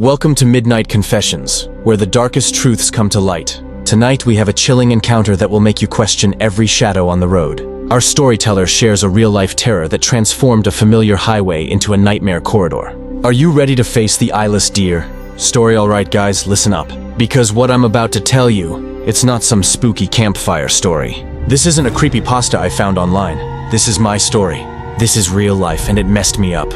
Welcome to Midnight Confessions, where the darkest truths come to light. Tonight we have a chilling encounter that will make you question every shadow on the road. Our storyteller shares a real-life terror that transformed a familiar highway into a nightmare corridor. Are you ready to face the eyeless deer? Story alright guys, listen up. Because what I'm about to tell you, it's not some spooky campfire story. This isn't a creepypasta I found online. This is my story. This is real life and it messed me up.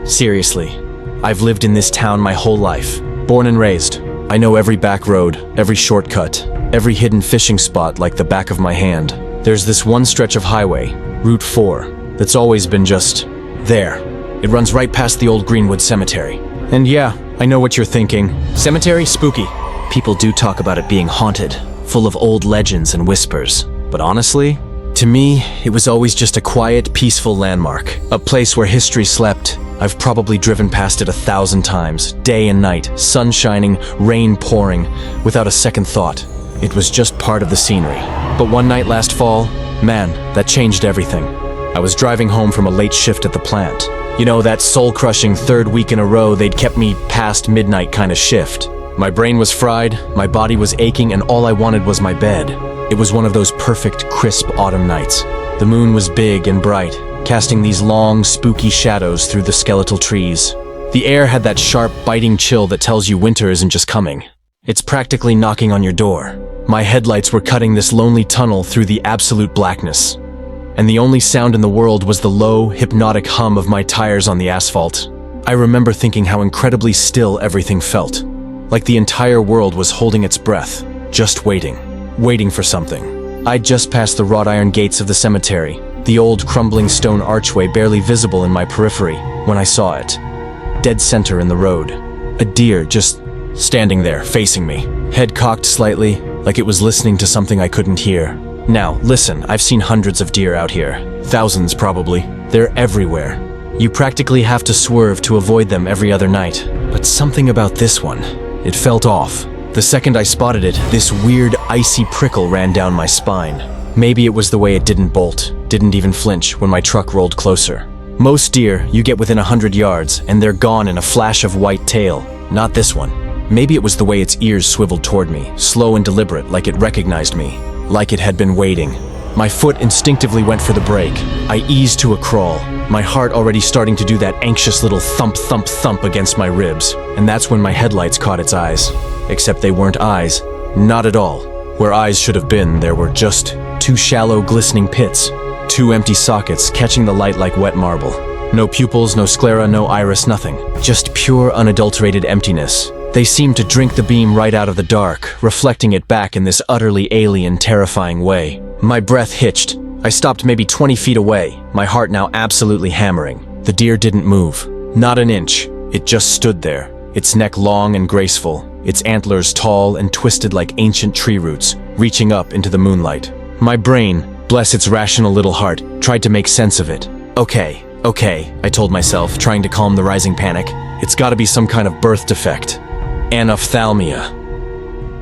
Seriously. I've lived in this town my whole life. Born and raised. I know every back road, every shortcut, every hidden fishing spot like the back of my hand. There's this one stretch of highway, Route 4, that's always been just there. It runs right past the old Greenwood Cemetery. And yeah, I know what you're thinking. Cemetery? Spooky. People do talk about it being haunted, full of old legends and whispers. But honestly, to me, it was always just a quiet, peaceful landmark. A place where history slept. I've probably driven past it 1,000 times, day and night, sun shining, rain pouring, without a second thought. It was just part of the scenery. But one night last fall, man, that changed everything. I was driving home from a late shift at the plant. You know, that soul-crushing third week in a row they'd kept me past midnight kind of shift. My brain was fried, my body was aching, and all I wanted was my bed. It was one of those perfect, crisp autumn nights. The moon was big and bright, casting these long, spooky shadows through the skeletal trees. The air had that sharp, biting chill that tells you winter isn't just coming. It's practically knocking on your door. My headlights were cutting this lonely tunnel through the absolute blackness. And the only sound in the world was the low, hypnotic hum of my tires on the asphalt. I remember thinking how incredibly still everything felt. Like the entire world was holding its breath, just waiting for something. I'd just passed the wrought iron gates of the cemetery, the old crumbling stone archway barely visible in my periphery, when I saw it. Dead center in the road. A deer just standing there, facing me. Head cocked slightly, like it was listening to something I couldn't hear. Now, listen, I've seen hundreds of deer out here. Thousands, probably. They're everywhere. You practically have to swerve to avoid them every other night. But something about this one, it felt off. The second I spotted it, this weird, icy prickle ran down my spine. Maybe it was the way it didn't bolt, didn't even flinch when my truck rolled closer. Most deer, you get within 100 yards, and they're gone in a flash of white tail. Not this one. Maybe it was the way its ears swiveled toward me, slow and deliberate, like it recognized me, like it had been waiting. My foot instinctively went for the brake. I eased to a crawl, my heart already starting to do that anxious little thump, thump, thump against my ribs. And that's when my headlights caught its eyes. Except they weren't eyes. Not at all. Where eyes should have been, there were just two shallow, glistening pits. Two empty sockets catching the light like wet marble. No pupils, no sclera, no iris, nothing. Just pure, unadulterated emptiness. They seemed to drink the beam right out of the dark, reflecting it back in this utterly alien, terrifying way. My breath hitched. I stopped maybe 20 feet away, my heart now absolutely hammering. The deer didn't move. Not an inch. It just stood there, its neck long and graceful, its antlers tall and twisted like ancient tree roots, reaching up into the moonlight. My brain, bless its rational little heart, tried to make sense of it. Okay, I told myself, trying to calm the rising panic. It's gotta be some kind of birth defect. Anophthalmia.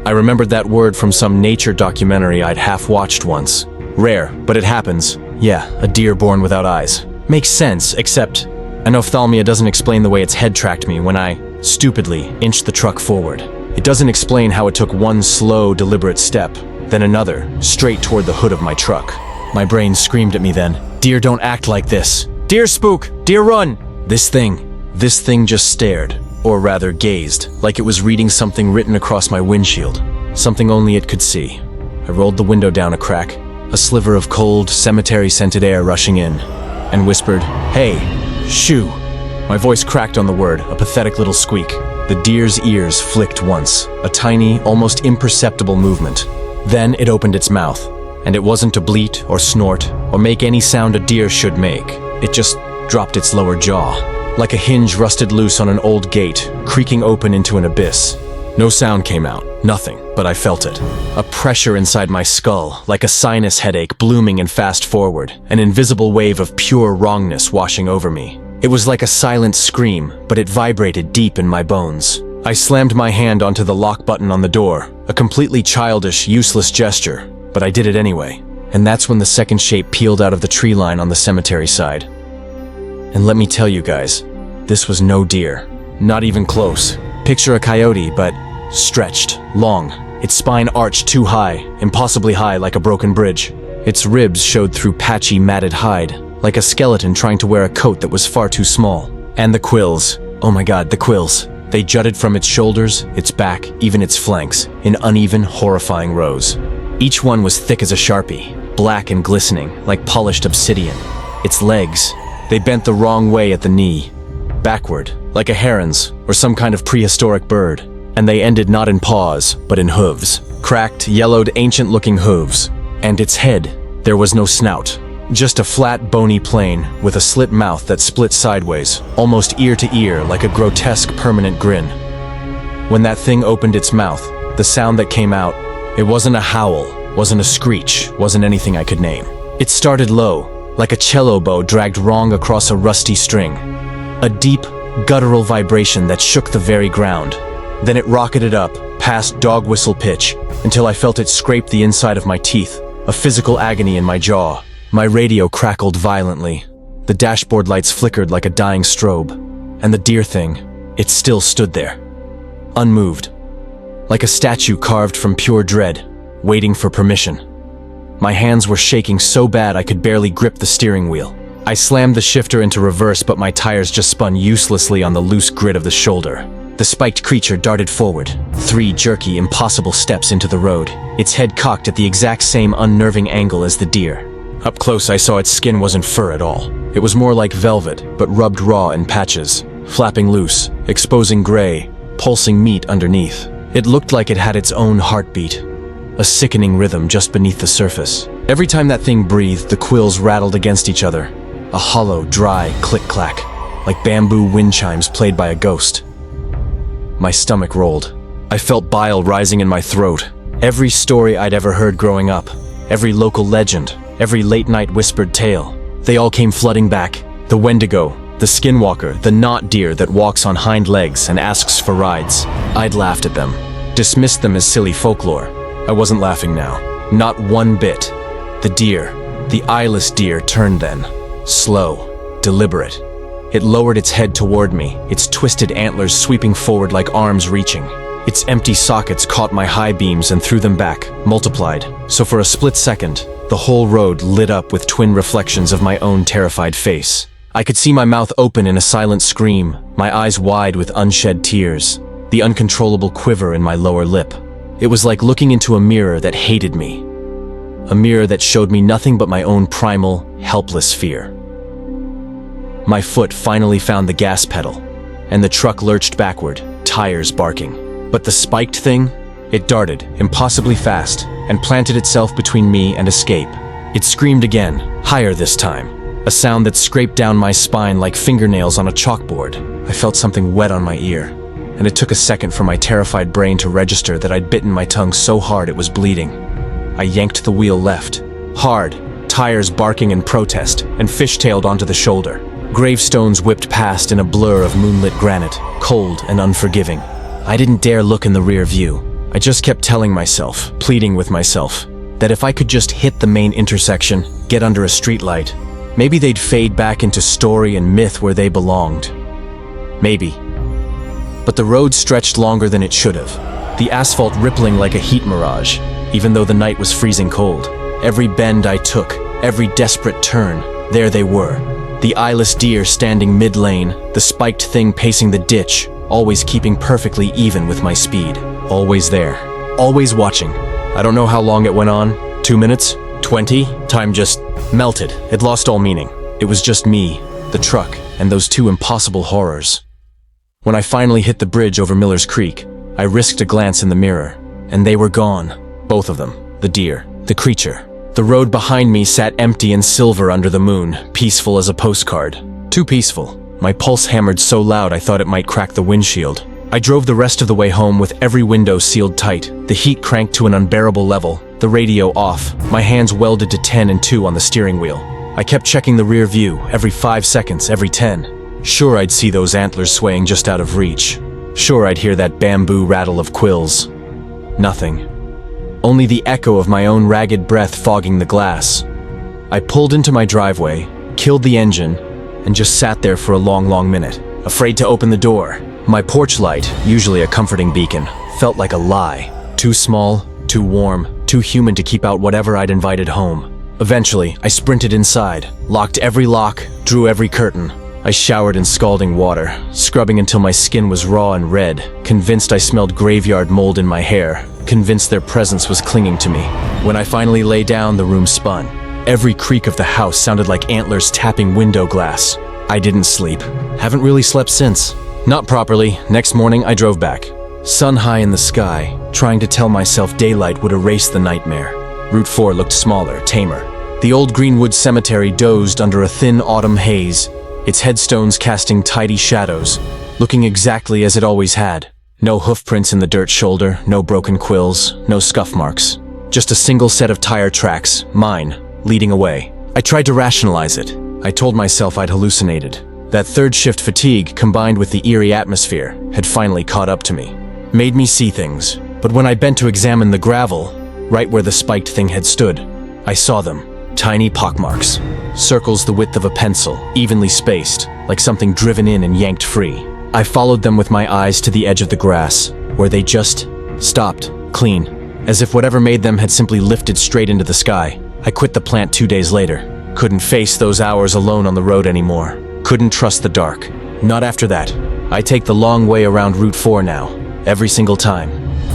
I remembered that word from some nature documentary I'd half-watched once. Rare, but it happens. Yeah, a deer born without eyes. Makes sense, except anophthalmia doesn't explain the way its head tracked me when I, stupidly, inched the truck forward. It doesn't explain how it took one slow, deliberate step, then another, straight toward the hood of my truck. My brain screamed at me then, "Deer don't act like this. Deer spook! Deer run!" This thing just stared, or rather gazed, like it was reading something written across my windshield. Something only it could see. I rolled the window down a crack, a sliver of cold, cemetery-scented air rushing in, and whispered, "Hey, shoo!" My voice cracked on the word, a pathetic little squeak. The deer's ears flicked once, a tiny, almost imperceptible movement. Then it opened its mouth, and it wasn't to bleat or snort or make any sound a deer should make. It just dropped its lower jaw, like a hinge rusted loose on an old gate, creaking open into an abyss. No sound came out, nothing, but I felt it. A pressure inside my skull, like a sinus headache blooming and fast forward, an invisible wave of pure wrongness washing over me. It was like a silent scream, but it vibrated deep in my bones. I slammed my hand onto the lock button on the door, a completely childish, useless gesture, but I did it anyway. And that's when the second shape peeled out of the tree line on the cemetery side. And let me tell you guys, this was no deer. Not even close. Picture a coyote, but stretched, long. Its spine arched too high, impossibly high like a broken bridge. Its ribs showed through patchy, matted hide, like a skeleton trying to wear a coat that was far too small. And the quills. Oh my god, the quills. They jutted from its shoulders, its back, even its flanks, in uneven, horrifying rows. Each one was thick as a Sharpie, black and glistening, like polished obsidian. Its legs, they bent the wrong way at the knee, backward, like a heron's or some kind of prehistoric bird. And they ended not in paws, but in hooves. Cracked, yellowed, ancient-looking hooves. And its head, there was no snout. Just a flat, bony plane with a slit mouth that split sideways, almost ear to ear like a grotesque, permanent grin. When that thing opened its mouth, the sound that came out, it wasn't a howl, wasn't a screech, wasn't anything I could name. It started low, like a cello bow dragged wrong across a rusty string. A deep, guttural vibration that shook the very ground. Then it rocketed up, past dog whistle pitch, until I felt it scrape the inside of my teeth, a physical agony in my jaw. My radio crackled violently. The dashboard lights flickered like a dying strobe. And the deer thing, it still stood there, unmoved, like a statue carved from pure dread, waiting for permission. My hands were shaking so bad I could barely grip the steering wheel. I slammed the shifter into reverse, but my tires just spun uselessly on the loose grit of the shoulder. The spiked creature darted forward, 3 jerky, impossible steps into the road, its head cocked at the exact same unnerving angle as the deer. Up close, I saw its skin wasn't fur at all. It was more like velvet, but rubbed raw in patches, flapping loose, exposing gray, pulsing meat underneath. It looked like it had its own heartbeat, a sickening rhythm just beneath the surface. Every time that thing breathed, the quills rattled against each other, a hollow, dry click-clack, like bamboo wind chimes played by a ghost. My stomach rolled. I felt bile rising in my throat. Every story I'd ever heard growing up, every local legend, every late-night whispered tale, they all came flooding back. The Wendigo, the skinwalker, the knot deer that walks on hind legs and asks for rides. I'd laughed at them, dismissed them as silly folklore. I wasn't laughing now, not one bit. The deer, the eyeless deer, turned then, slow, deliberate. It lowered its head toward me, its twisted antlers sweeping forward like arms reaching. Its empty sockets caught my high beams and threw them back, multiplied. So for a split second, the whole road lit up with twin reflections of my own terrified face. I could see my mouth open in a silent scream, my eyes wide with unshed tears, the uncontrollable quiver in my lower lip. It was like looking into a mirror that hated me, a mirror that showed me nothing but my own primal, helpless fear. My foot finally found the gas pedal, and the truck lurched backward, tires barking. But the spiked thing, it darted, impossibly fast, and planted itself between me and escape. It screamed again, higher this time, a sound that scraped down my spine like fingernails on a chalkboard. I felt something wet on my ear, and it took a second for my terrified brain to register that I'd bitten my tongue so hard it was bleeding. I yanked the wheel left, hard, tires barking in protest, and fishtailed onto the shoulder. Gravestones whipped past in a blur of moonlit granite, cold and unforgiving. I didn't dare look in the rear view. I just kept telling myself, pleading with myself, that if I could just hit the main intersection, get under a streetlight, maybe they'd fade back into story and myth where they belonged. Maybe. But the road stretched longer than it should have, the asphalt rippling like a heat mirage, even though the night was freezing cold. Every bend I took, every desperate turn, there they were. The eyeless deer standing mid-lane, the spiked thing pacing the ditch, always keeping perfectly even with my speed. Always there, always watching. I don't know how long it went on, 2 minutes, 20, time just melted. It lost all meaning. It was just me, the truck, and those 2 impossible horrors. When I finally hit the bridge over Miller's Creek, I risked a glance in the mirror, and they were gone. Both of them, the deer, the creature. The road behind me sat empty and silver under the moon, peaceful as a postcard. Too peaceful. My pulse hammered so loud I thought it might crack the windshield. I drove the rest of the way home with every window sealed tight, the heat cranked to an unbearable level, the radio off, my hands welded to 10 and 2 on the steering wheel. I kept checking the rear view, every 5 seconds, every 10. Sure, I'd see those antlers swaying just out of reach. Sure, I'd hear that bamboo rattle of quills. Nothing. Only the echo of my own ragged breath fogging the glass. I pulled into my driveway, killed the engine, and just sat there for a long, long minute, afraid to open the door, My porch light, usually a comforting beacon, felt like a lie. Too small, too warm, too human to keep out whatever I'd invited home. Eventually, I sprinted inside, locked every lock, drew every curtain. I showered in scalding water, scrubbing until my skin was raw and red, convinced I smelled graveyard mold in my hair, convinced their presence was clinging to me. When I finally lay down, the room spun. Every creak of the house sounded like antlers tapping window glass. I didn't sleep. Haven't really slept since. Not properly. Next morning, I drove back. Sun high in the sky, trying to tell myself daylight would erase the nightmare. Route 4 looked smaller, tamer. The old Greenwood Cemetery dozed under a thin autumn haze, its headstones casting tidy shadows, looking exactly as it always had. No hoofprints in the dirt shoulder, no broken quills, no scuff marks. Just a single set of tire tracks, mine, leading away. I tried to rationalize it. I told myself I'd hallucinated. That third shift fatigue, combined with the eerie atmosphere, had finally caught up to me. Made me see things. But when I bent to examine the gravel, right where the spiked thing had stood, I saw them. Tiny pockmarks. Circles the width of a pencil, evenly spaced, like something driven in and yanked free. I followed them with my eyes to the edge of the grass, where they just stopped, clean, as if whatever made them had simply lifted straight into the sky. I quit the plant 2 days later. Couldn't face those hours alone on the road anymore. Couldn't trust the dark. Not after that. I take the long way around Route 4 now, every single time,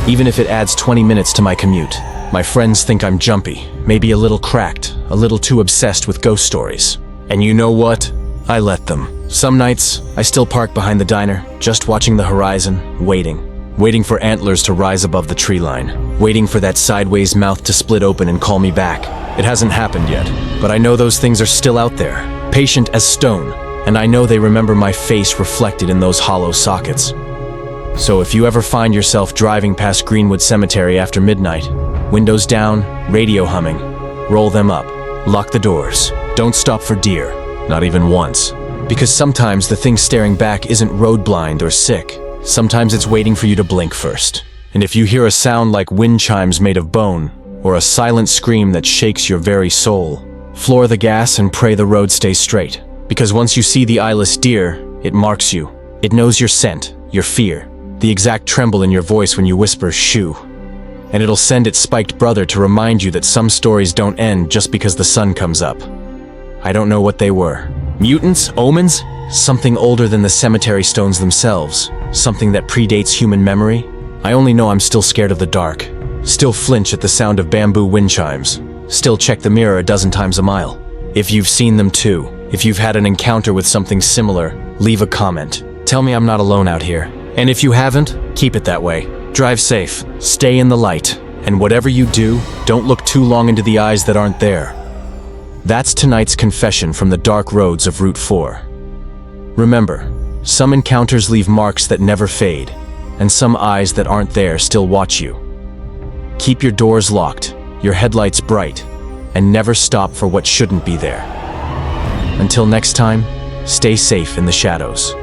even if it adds 20 minutes to my commute. My friends think I'm jumpy, maybe a little cracked, a little too obsessed with ghost stories. And you know what? I let them. Some nights, I still park behind the diner, just watching the horizon, waiting for antlers to rise above the tree line, waiting for that sideways mouth to split open and call me back. It hasn't happened yet, but I know those things are still out there, patient as stone, and I know they remember my face reflected in those hollow sockets. So if you ever find yourself driving past Greenwood Cemetery after midnight, windows down, radio humming, roll them up, lock the doors, don't stop for deer, not even once. Because sometimes the thing staring back isn't road blind or sick. Sometimes it's waiting for you to blink first. And if you hear a sound like wind chimes made of bone, or a silent scream that shakes your very soul, floor the gas and pray the road stays straight. Because once you see the eyeless deer, it marks you. It knows your scent, your fear, the exact tremble in your voice when you whisper shoo. And it'll send its spiked brother to remind you that some stories don't end just because the sun comes up. I don't know what they were. Mutants? Omens? Something older than the cemetery stones themselves. Something that predates human memory? I only know I'm still scared of the dark. Still flinch at the sound of bamboo wind chimes. Still check the mirror a dozen times a mile. If you've seen them too, if you've had an encounter with something similar, leave a comment. Tell me I'm not alone out here. And if you haven't, keep it that way. Drive safe, stay in the light, and whatever you do, don't look too long into the eyes that aren't there. That's tonight's confession from the dark roads of Route 4. Remember, some encounters leave marks that never fade, and some eyes that aren't there still watch you. Keep your doors locked, your headlights bright, and never stop for what shouldn't be there. Until next time, stay safe in the shadows.